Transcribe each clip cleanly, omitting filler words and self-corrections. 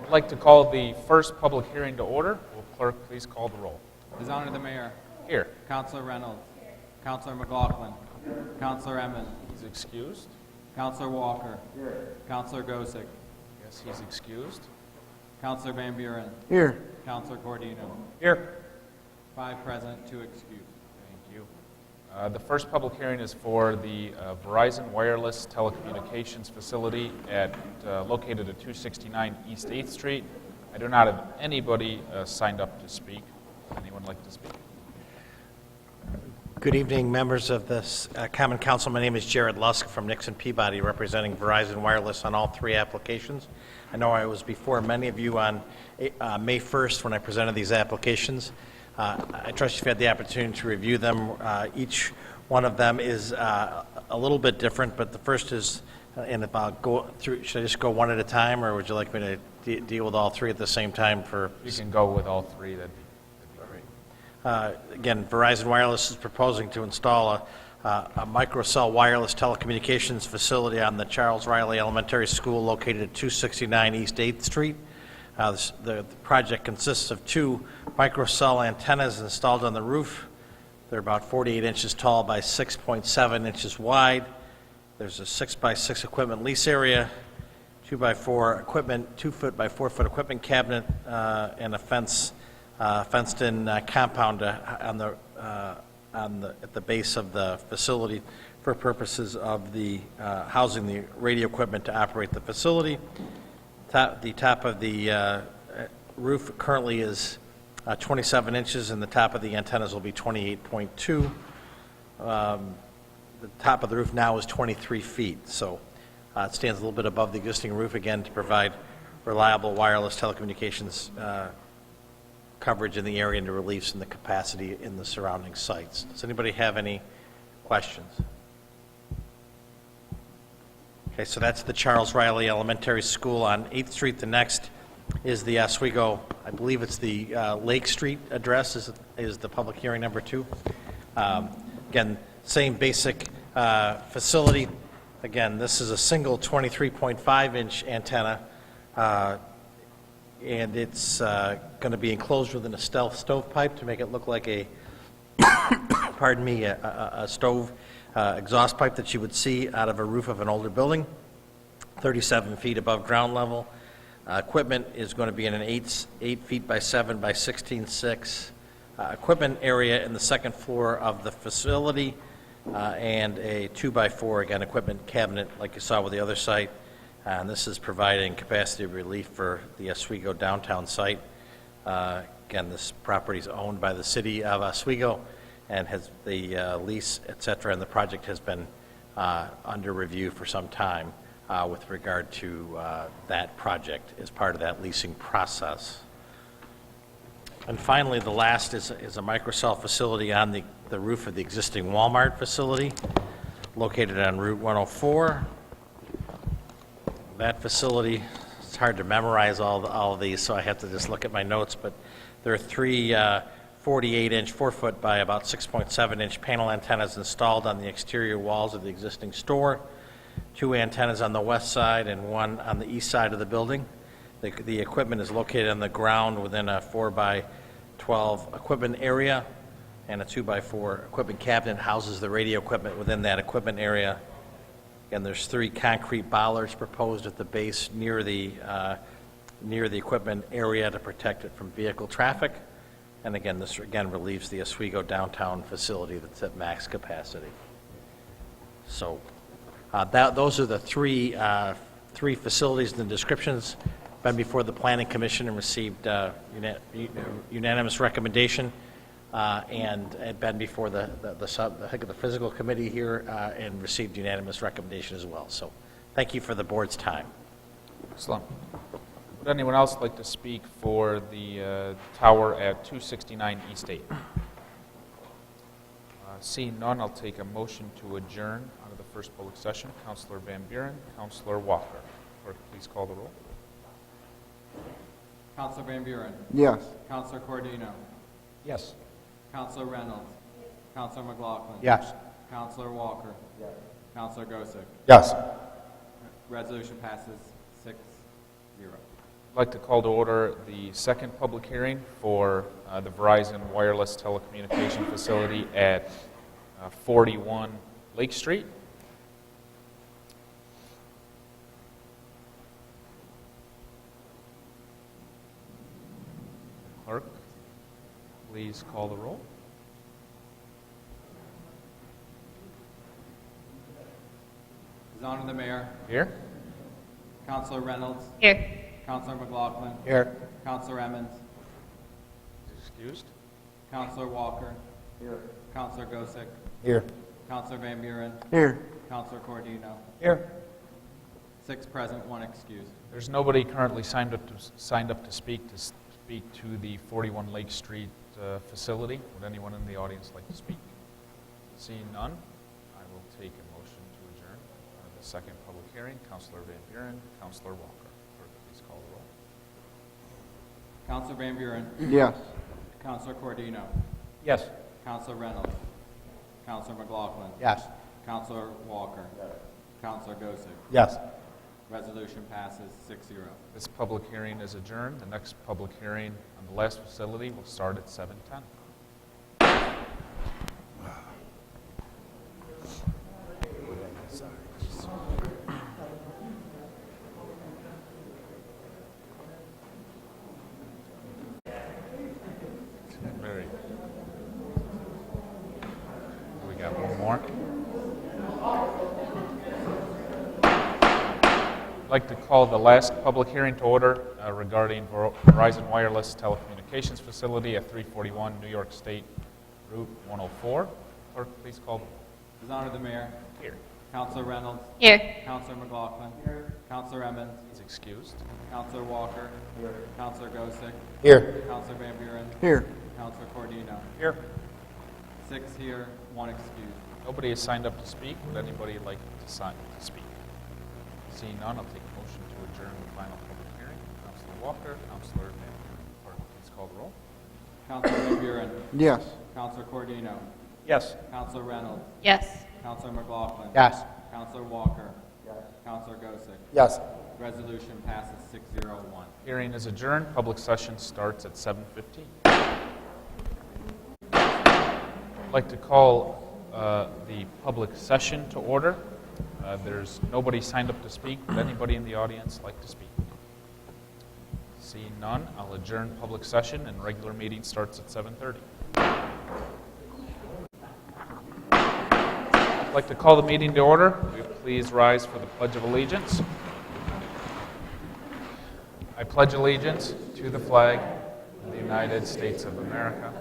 I'd like to call the first public hearing to order. Will clerk please call the roll? His Honor the Mayor. Here. Councilor Reynolds. Councilor McLaughlin. Councilor Emmons. He's excused. Councilor Walker. Here. Councilor Gosick. Yes, he's excused. Councilor Van Buren. Here. Councilor Cordino. Here. 5 present, 2 excused. Thank you. The first public hearing is for the Verizon Wireless Telecommunications Facility located at 269 East 8th Street. I do not have anybody signed up to speak. Anyone like to speak? Good evening, members of this Common Council. My name is Jared Lusk from Nixon Peabody, representing Verizon Wireless on all 3 applications. I know I was before many of you on May 1st when I presented these applications. I trust you've had the opportunity to review them. Each one of them is a little bit different, but the first is, and about go through, should I just go one at a time, or would you like me to deal with all 3 at the same time? You can go with all 3. That'd be great. Again, Verizon Wireless is proposing to install a microcell wireless telecommunications facility on the Charles Riley Elementary School located at 269 East 8th Street. The project consists of 2 microcell antennas installed on the roof. They're about 48 inches tall by 6.7 inches wide. There's a 6x6 equipment lease area, 2x4 equipment, 2-foot by 4-foot equipment cabinet, and a fenced-in compound at the base of the facility for purposes of the housing the radio equipment to operate the facility. The top of the roof currently is 27 inches, and the top of the antennas will be 28.2. The top of the roof now is 23 feet, so it stands a little bit above the existing roof, again, to provide reliable wireless telecommunications coverage in the area and to relieve some of the capacity in the surrounding sites. Does anybody have any questions? Okay, so that's the Charles Riley Elementary School on 8th Street. The next is the Oswego, I believe it's the Lake Street address is the public hearing number 2. Again, same basic facility. Again, this is a single 23.5-inch antenna, and it's going to be enclosed within a stealth stovepipe to make it look like a, pardon me, a stove exhaust pipe that you would see out of a roof of an older building, 37 feet above ground level. Equipment is going to be in an 8 feet by 7 by 16.6 equipment area in the second floor of the facility, and a 2x4, again, equipment cabinet like you saw with the other site. And this is providing capacity relief for the Oswego downtown site. Again, this property is owned by the city of Oswego and has the lease, et cetera, and the project has been under review for some time with regard to that project as part of that leasing process. And finally, the last is a microcell facility on the roof of the existing Walmart facility located on Route 104. That facility, it's hard to memorize all of these, so I have to just look at my notes, but there are 3 48-inch, 4-foot by about 6.7-inch panel antennas installed on the exterior walls of the existing store, 2 antennas on the west side and 1 on the east side of the building. The equipment is located on the ground within a 4x12 equipment area, and a 2x4 equipment cabinet houses the radio equipment within that equipment area. And there's 3 concrete bollards proposed at the base near the equipment area to protect it from vehicle traffic. And again, this relieves the Oswego downtown facility that's at max capacity. So those are the 3 facilities and the descriptions. Been before the Planning Commission and received unanimous recommendation, and had been before the Physical Committee here and received unanimous recommendation as well. So thank you for the board's time. Excellent. Would anyone else like to speak for the tower at 269 East 8th? Seeing none, I'll take a motion to adjourn out of the first public session. Councilor Van Buren, Councilor Walker. Clerk, please call the roll. Councilor Van Buren. Yes. Councilor Cordino. Yes. Councilor Reynolds. Councilor McLaughlin. Yes. Councilor Walker. Yes. Councilor Gosick. Yes. Resolution passes 6-0. I'd like to call to order the second public hearing for the Verizon Wireless Telecommunication Facility at 41 Lake Street. Clerk, please call the roll. His Honor the Mayor, Here. Counselor Reynolds, Here. Counselor McLaughlin, Here. Counselor Emmons, Excused. Counselor Walker, Counselor Gosick, Here. Counselor Van Buren, Here. Counselor Cordino. Here. 6 present, 1 excused. There's nobody currently signed up to speak to the 41 Lake Street facility. Would anyone in the audience like to speak? Seeing none, I will take a motion to adjourn the second public hearing. Counselor Van Buren, Counselor Walker. Clerk, please call the roll. Counselor Van Buren, Yes. Counselor Cordino, Yes. Counselor Reynolds, Counselor McLaughlin, Yes. Counselor Walker, Counselor Gosick. Yes. Resolution passes 6-0. This public hearing is adjourned. The next public hearing on the last facility will start at 7:10. Very good. We got one more. I'd like to call the last public hearing to order regarding Verizon Wireless Telecommunications Facility at 341 New York State Route 104. Clerk, please call. His Honor the Mayor, Here. Counselor Reynolds, Here. Counselor McLaughlin, Counselor Emmons, He's excused. Counselor Walker, Counselor Gosick, Here. Counselor Van Buren, Here. Counselor Cordino. Here. 6 here, 1 excused. Nobody has signed up to speak. Would anybody like to speak? Seeing none, I'll take a motion to adjourn the final public hearing. Counselor Walker, Counselor Van Buren. Clerk, please call the roll. Counselor Van Buren, Yes. Counselor Cordino, Yes. Counselor Reynolds, Yes. Counselor McLaughlin, Yes. Counselor Walker, Counselor Gosick. Yes. Resolution passes 6-0-1. Hearing is adjourned. Public session starts at 7:15. I'd like to call the public session to order. There's nobody signed up to speak. Would anybody in the audience like to speak? Seeing none, I'll adjourn public session and regular meeting starts at 7:30. I'd like to call the meeting to order. Will you please rise for the Pledge of Allegiance? I pledge allegiance to the flag of the United States of America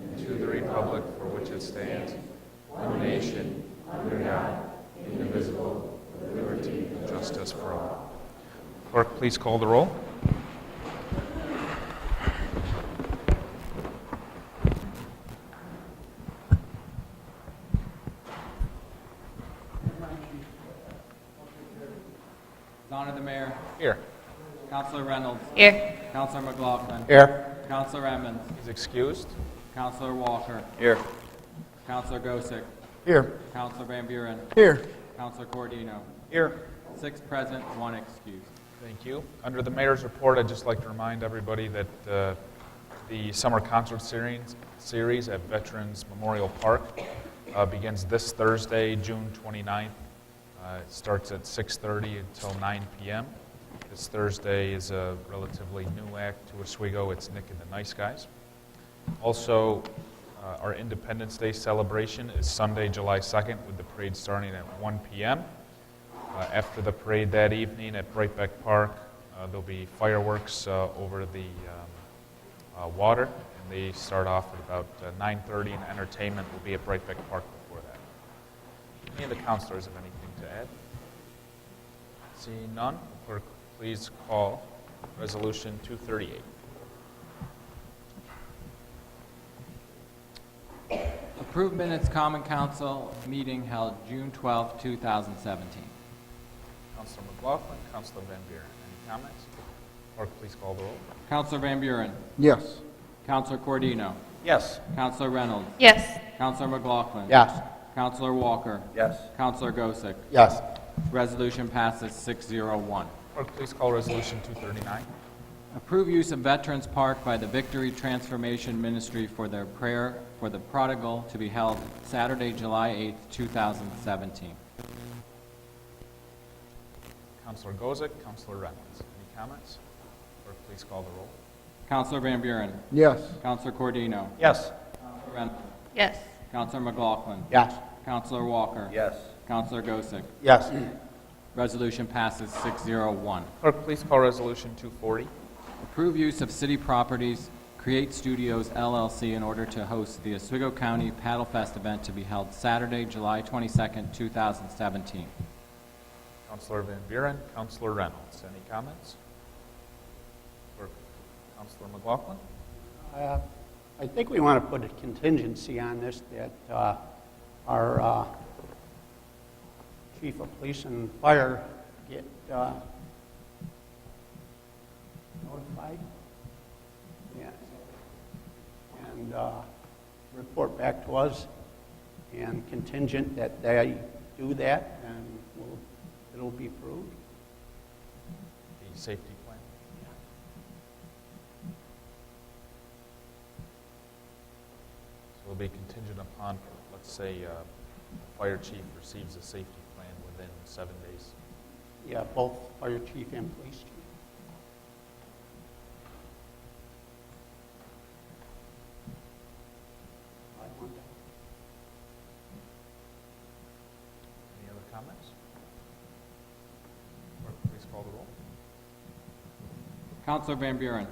and to the republic for which it stands, one nation, under God, indivisible, with liberty and justice for all. Clerk, please call the roll. His Honor the Mayor, Here. Counselor Reynolds, Here. Counselor McLaughlin, Here. Counselor Emmons, He's excused. Counselor Walker, Here. Counselor Gosick, Here. Counselor Van Buren, Here. Counselor Cordino. Here. 6 present, 1 excused. Thank you. Under the mayor's report, I'd just like to remind everybody that the summer concert series at Veterans Memorial Park begins this Thursday, June 29th. It starts at 6:30 until 9 p.m. This Thursday is a relatively new act to Oswego. It's Nick and the Nice Guys. Also, our Independence Day celebration is Sunday, July 2nd, with the parade starting at 1 p.m. After the parade that evening at Brightbeck Park, there'll be fireworks over the water, and they start off at about 9:30, and entertainment will be at Brightbeck Park before that. Any of the councilors have anything to add? Seeing none, clerk, please call Resolution 238. Approved minutes, Common Council meeting held June 12, 2017. Councilor McLaughlin, Councilor Van Buren. Any comments? Clerk, please call the roll. Counselor Van Buren, Yes. Counselor Cordino, Yes. Counselor Reynolds, Yes. Counselor McLaughlin, Yes. Counselor Walker, Yes. Counselor Gosick. Yes. Resolution passes 6-0-1. Clerk, please call Resolution 239. Approve use of Veterans Park by the Victory Transformation Ministry for their prayer for the prodigal to be held Saturday, July 8th, 2017. Counselor Gozick, Counselor Reynolds. Any comments? Clerk, please call the roll. Counselor Van Buren. Yes. Counselor Cordino. Yes. Counselor Reynolds. Yes. Counselor McLaughlin. Yes. Counselor Walker. Yes. Counselor Gosick. Yes. Resolution passes 601. Clerk, please call Resolution 240. Approve use of city properties, Create Studios LLC in order to host the Oswego County Paddle Fest event to be held Saturday, July 22nd, 2017. Counselor Van Buren, Counselor Reynolds. Any comments? Clerk, Counselor McLaughlin. I think we want to put a contingency on this that our chief of police and fire get notified. Yeah. And report back to us, and contingent that they do that, and it'll be approved. The safety plan. So it'll be contingent upon, let's say, the fire chief receives a safety plan within 7 days. Yeah, both fire chief and police chief. Any other comments? Clerk, please call the roll. Counselor Van Buren.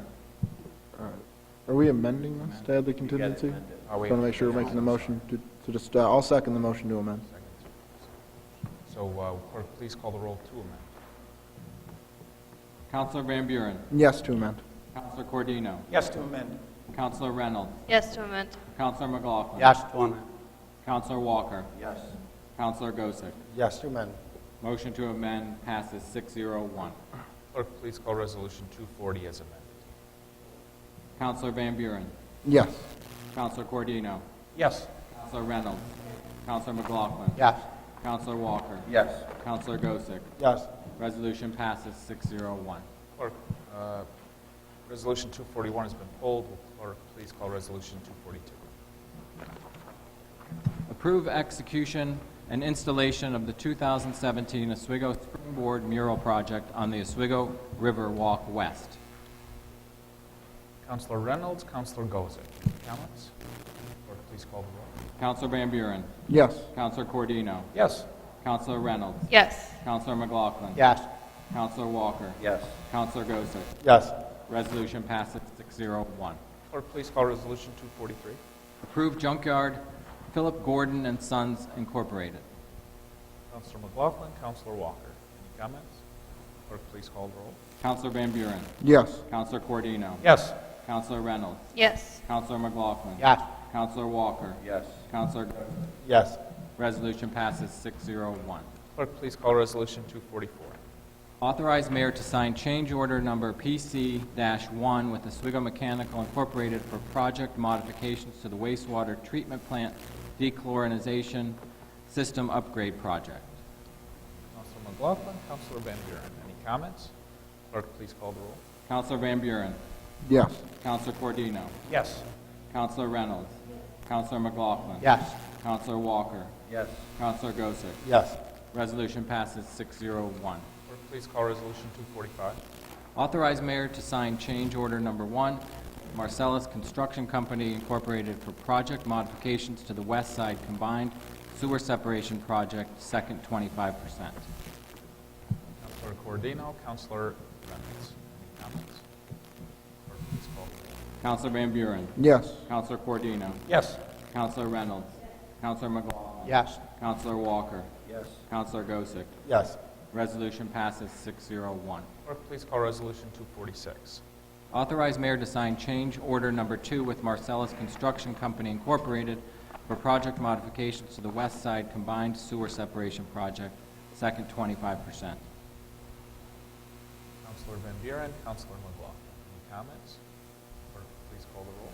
Are we amending this to add the contingency? Are we- Trying to make sure we're making the motion to just, I'll second the motion to amend. So, clerk, please call the roll to amend. Counselor Van Buren. Yes to amend. Counselor Cordino. Yes to amend. Counselor Reynolds. Yes to amend. Counselor McLaughlin. Yes to amend. Counselor Walker. Yes. Counselor Gosick. Yes to amend. Motion to amend passes 601. Clerk, please call Resolution 240 as amended. Counselor Van Buren. Yes. Counselor Cordino. Yes. Counselor Reynolds. Counselor McLaughlin. Yes. Counselor Walker. Yes. Counselor Gosick. Yes. Resolution passes 601. Clerk, Resolution 241 has been pulled. Will clerk please call Resolution 242? Approve execution and installation of the 2017 Oswego Springboard Mural Project on the Oswego River Walk West. Counselor Reynolds, Counselor Gozick. Comments? Clerk, please call the roll. Counselor Van Buren. Yes. Counselor Cordino. Yes. Counselor Reynolds. Yes. Counselor McLaughlin. Yes. Counselor Walker. Yes. Counselor Gosick. Yes. Resolution passes 601. Clerk, please call Resolution 243. Approve junkyard Philip Gordon and Sons Incorporated. Counselor McLaughlin, Counselor Walker. Any comments? Clerk, please call the roll. Counselor Van Buren. Yes. Counselor Cordino. Yes. Counselor Reynolds. Yes. Counselor McLaughlin. Yes. Counselor Walker. Yes. Counselor Gosick. Yes. Resolution passes 601. Clerk, please call Resolution 244. Authorize mayor to sign change order number PC-1 with Oswego Mechanical Incorporated for project modifications to the wastewater treatment plant dechlorinization system upgrade project. Counselor McLaughlin, Counselor Van Buren. Any comments? Clerk, please call the roll. Counselor Van Buren. Yes. Counselor Cordino. Yes. Counselor Reynolds. Counselor McLaughlin. Yes. Counselor Walker. Yes. Counselor Gosick. Yes. Resolution passes 601. Clerk, please call Resolution 245. Authorize mayor to sign change order number 1, Marcellus Construction Company Incorporated for project modifications to the West Side Combined Sewer Separation Project, second 25%. Counselor Cordino, Counselor Reynolds. Any comments? Clerk, please call the roll. Counselor Van Buren. Yes. Counselor Cordino. Yes. Counselor Reynolds. Counselor McLaughlin. Yes. Counselor Walker. Yes. Counselor Gosick. Yes. Resolution passes 601. Clerk, please call Resolution 246. Authorize mayor to sign change order number 2 with Marcellus Construction Company Incorporated for project modifications to the West Side Combined Sewer Separation Project, second 25%. Counselor Van Buren, Counselor McLaughlin. Any comments? Clerk, please call the roll.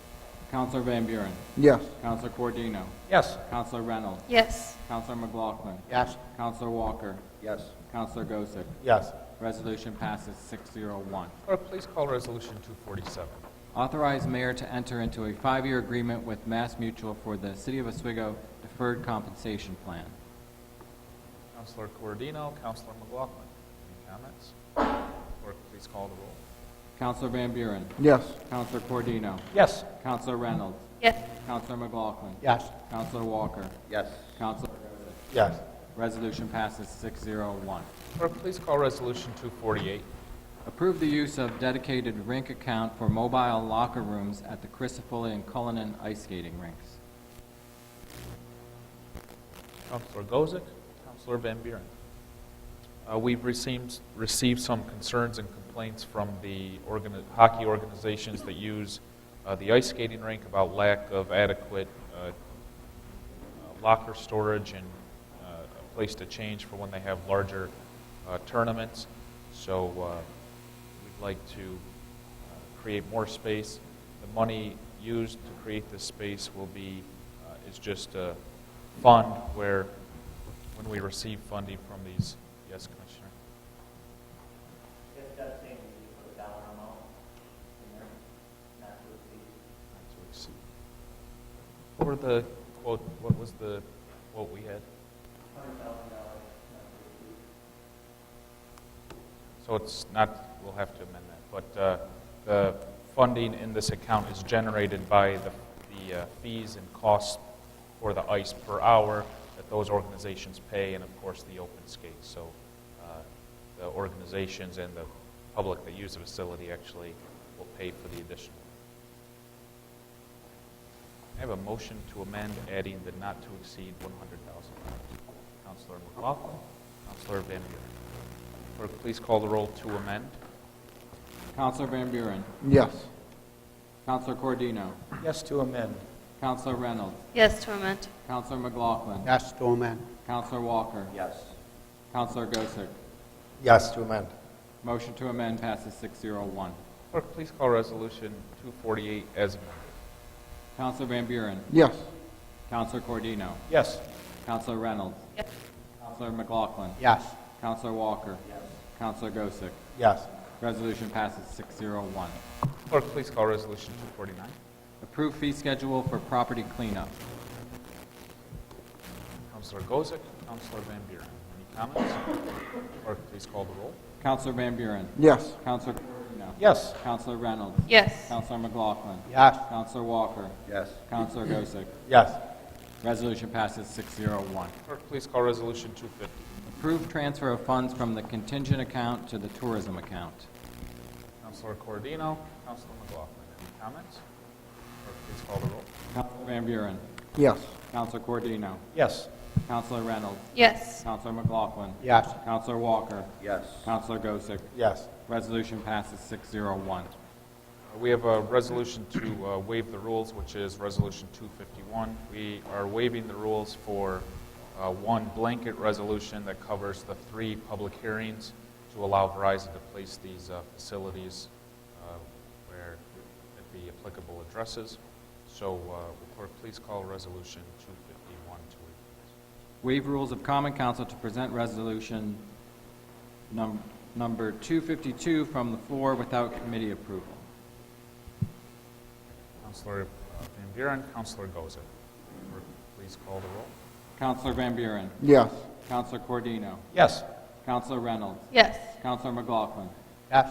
Counselor Van Buren. Yes. Counselor Cordino. Yes. Counselor Reynolds. Yes. Counselor McLaughlin. Yes. Counselor Walker. Yes. Counselor Gosick. Yes. Resolution passes 601. Clerk, please call Resolution 247. Authorize mayor to enter into a 5-year agreement with Mass Mutual for the City of Oswego Deferred Compensation Plan. Counselor Cordino, Counselor McLaughlin. Any comments? Clerk, please call the roll. Counselor Van Buren. Yes. Counselor Cordino. Yes. Counselor Reynolds. yes, Counselor McLaughlin. Yes. Counselor Walker. Yes. Counselor Yes. Resolution passes 601. Clerk, please call Resolution 248. Approve the use of dedicated rink account for mobile locker rooms at the Crisafulli and Cullinan ice skating rinks. Counselor Gozick, Counselor Van Buren. We've received some concerns and complaints from the hockey organizations that use the ice skating rink about lack of adequate locker storage and a place to change for when they have larger tournaments. So we'd like to create more space. The money used to create this space will be is just a fund where when we receive funding from these, yes, Commissioner? It does seem to be for the dollar amount in there, not to exceed. Not to exceed. What were the quote? What was the quote we had? $100,000, not to exceed. So it's not. We'll have to amend that. But the funding in this account is generated by the fees and costs for the ice per hour that those organizations pay, and of course the open skate. So the organizations and the public that use the facility actually will pay for the additional. I have a motion to amend, adding the not to exceed $100,000. Councilor McLaughlin, Councilor Van Buren. Clerk, please call the roll to amend. Counselor Van Buren. Yes. Counselor Cordino. Yes to amend. Counselor Reynolds. yes to amend, Counselor McLaughlin. Yes to amend. Counselor Walker. Yes. Counselor Gosick. Yes to amend. Motion to amend passes 601. Clerk, please call Resolution 248 as amended. Counselor Van Buren. Yes. Counselor Cordino. Yes. Counselor Reynolds. yes, Counselor McLaughlin. Yes. Counselor Walker. Counselor Gosick. Yes. Resolution passes 601. Clerk, please call Resolution 249. Approve fee schedule for property cleanup. Councilor Gozick, Councilor Van Buren. Any comments? Clerk, please call the roll. Counselor Van Buren. Yes. Counselor Cordino. Yes. Counselor Reynolds. yes, Counselor McLaughlin. Yes. Counselor Walker. Yes. Counselor Gosick. Yes. Resolution passes 601. Clerk, please call Resolution 250. Approve transfer of funds from the contingent account to the tourism account. Councilor Cordino, Councilor McLaughlin. Any comments? Clerk, please call the roll. Counselor Van Buren. Yes. Counselor Cordino. Yes. Counselor Reynolds. yes, Counselor McLaughlin. Yes. Counselor Walker. Yes. Counselor Gosick. Yes. Resolution passes 601. We have a resolution to waive the rules, which is Resolution 251. We are waiving the rules for one blanket resolution that covers the 3 public hearings to allow Verizon to place these facilities where at the applicable addresses. So, will Clerk please call Resolution 251 to waive. Waive rules of common council to present resolution number 252 from the floor without committee approval. Councilor Van Buren, Councilor Goza. Clerk, please call the roll. Counselor Van Buren. Yes. Counselor Cordino. Yes. Counselor Reynolds. yes, Counselor McLaughlin. Yes.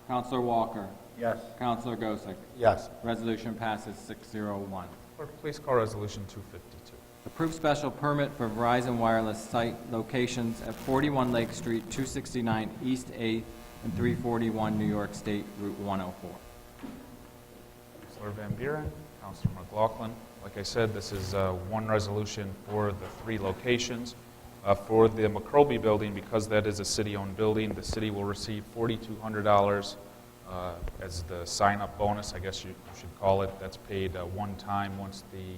Counselor Walker. Yes. Counselor Gosick. Yes. Resolution passes 601. Clerk, please call Resolution 252. Approve special permit for Verizon Wireless site locations at 41 Lake Street, 269 East 8th, and 341 New York State Route 104. Councilor Van Buren, Councilor McLaughlin. Like I said, this is one resolution for the 3 locations. For the McCroby building, because that is a city-owned building, the city will receive $4,200 as the sign-up bonus, I guess you should call it. That's paid one time once the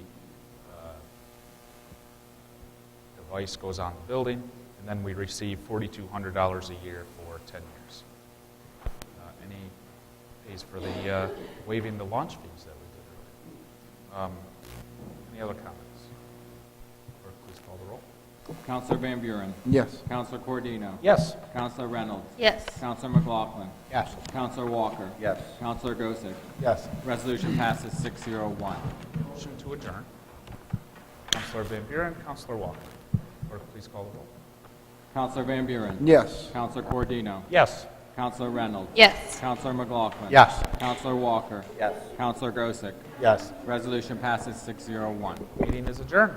device goes on the building, and then we receive $4,200 a year for 10 years. Any pays for the waiving the launch fees that we did earlier. Any other comments? Clerk, please call the roll. Counselor Van Buren. Yes. Counselor Cordino. Yes. Counselor Reynolds. Yes. Counselor McLaughlin. Yes. Counselor Walker. Yes. Counselor Gosick. Yes. Resolution passes 601. Motion to adjourn. Counselor Van Buren, Counselor Walker. Clerk, please call the roll. Counselor Van Buren. Yes. Counselor Cordino. Yes. Counselor Reynolds. Yes. Counselor McLaughlin. Yes. Counselor Walker. Yes. Counselor Gosick. Yes. Resolution passes 601. Meeting is adjourned.